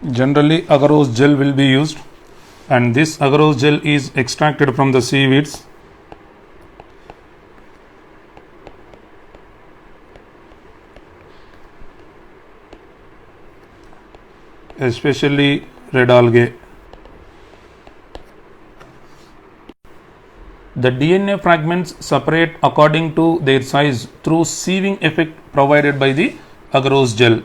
Generally, agarose gel will be used, and this agarose gel is extracted from the seaweeds. Especially red algae. The DNA fragments separate according to their size through sieving effect provided by the agarose gel.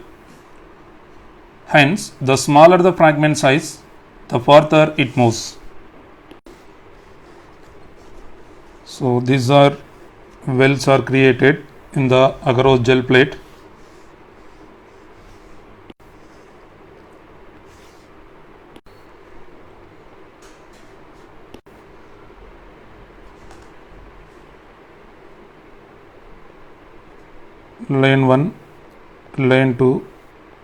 Hence, the smaller the fragment size, the further it moves. So, these are wells are created in the agarose gel plate. Lane 1, lane 2,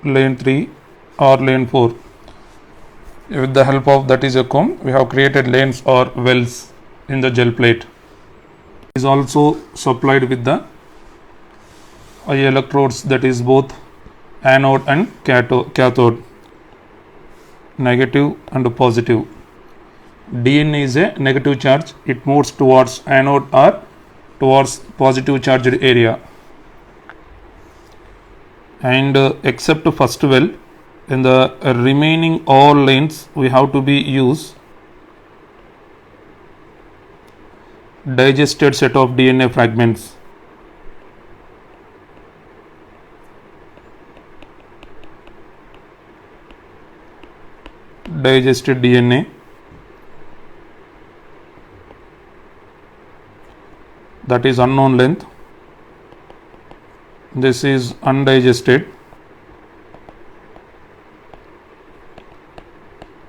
lane 3 or lane 4. With the help of that is a comb, we have created lanes or wells in the gel plate. It is also supplied with the eye electrodes, that is both anode and cathode, negative and positive. DNA is a negative charge, it moves towards anode or towards positive charged area. And except first well, in the remaining all lanes we have to be use digested set of DNA fragments. Digested DNA, that is unknown length. This is undigested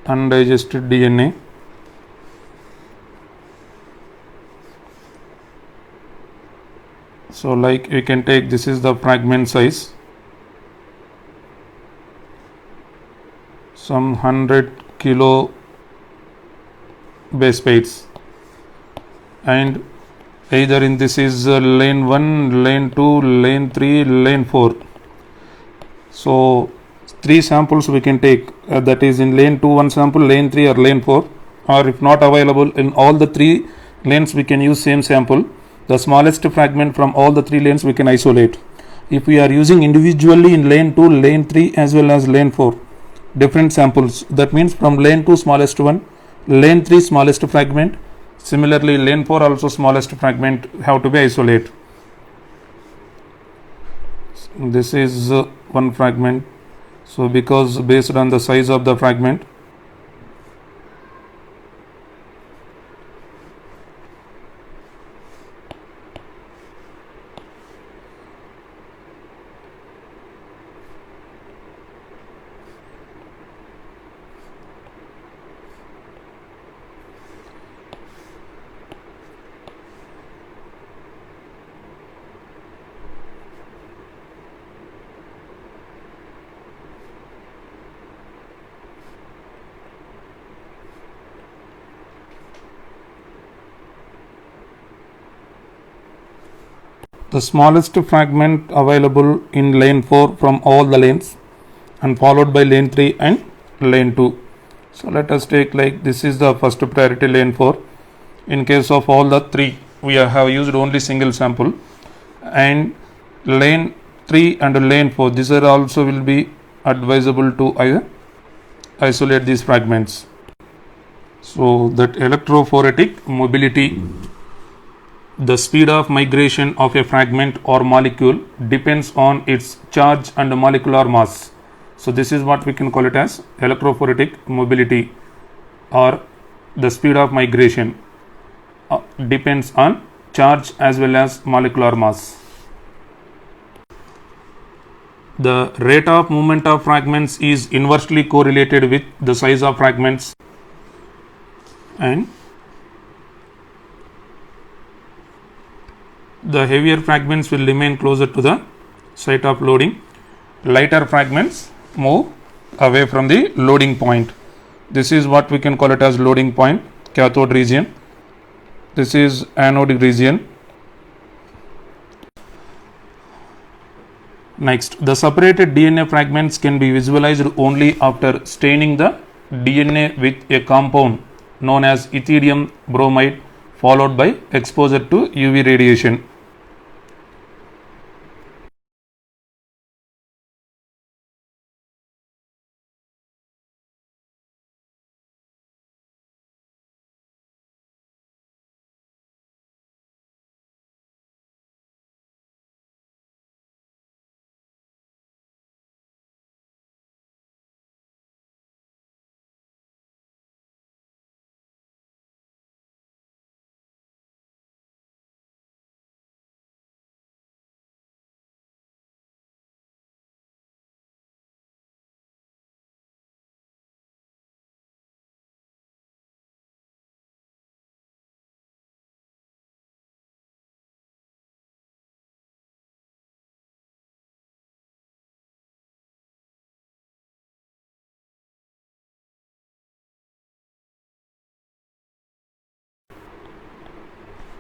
DNA. So like we can take, this is the fragment size, some 100 kilo base pairs, and either in this is lane 1, lane 2, lane 3, lane 4. So 3 samples we can take, that is in lane 2 1 sample, lane 3 or lane 4, or if not available in all the 3 lanes we can use same sample. The smallest fragment from all the 3 lanes we can isolate. If we are using individually in lane 2, lane 3 as well as lane 4 different samples, that means from lane 2 smallest one, lane 3 smallest fragment, similarly lane 4 also smallest fragment have to be isolate. This is one fragment. So because based on the size of the fragment, the smallest fragment available in lane 4 from all the lanes, and followed by lane 3 and lane 2. So let us take, like, this is the first priority lane 4. In case of all the 3 we have used only single sample, and lane 3 and lane 4, these are also will be advisable to isolate these fragments. So that electrophoretic mobility, the speed of migration of a fragment or molecule depends on its charge and molecular mass. So this is what we can call it as electrophoretic mobility, or the speed of migration depends on charge as well as molecular mass. The rate of movement of fragments is inversely correlated with the size of fragments, and the heavier fragments will remain closer to the site of loading. Lighter fragments move away from the loading point. This is what we can call it as loading point, cathode region. This is anode region. Next, the separated DNA fragments can be visualized only after staining the DNA with a compound known as ethidium bromide followed by exposure to UV radiation.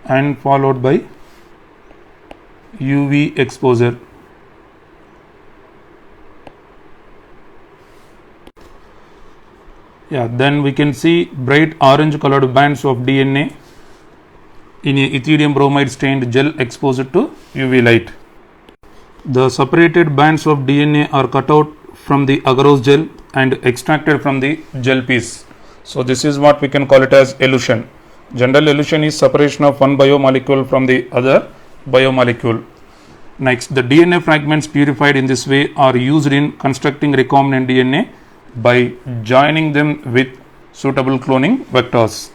And followed by UV exposure. Then we can see bright orange colored bands of DNA in a ethidium bromide stained gel exposed to UV light. The separated bands of DNA are cut out from the agarose gel and extracted from the gel piece. So this is what we can call it as elution. General elution is separation of one biomolecule from the other biomolecule. Next, the DNA fragments purified in this way are used in constructing recombinant DNA by joining them with suitable cloning vectors.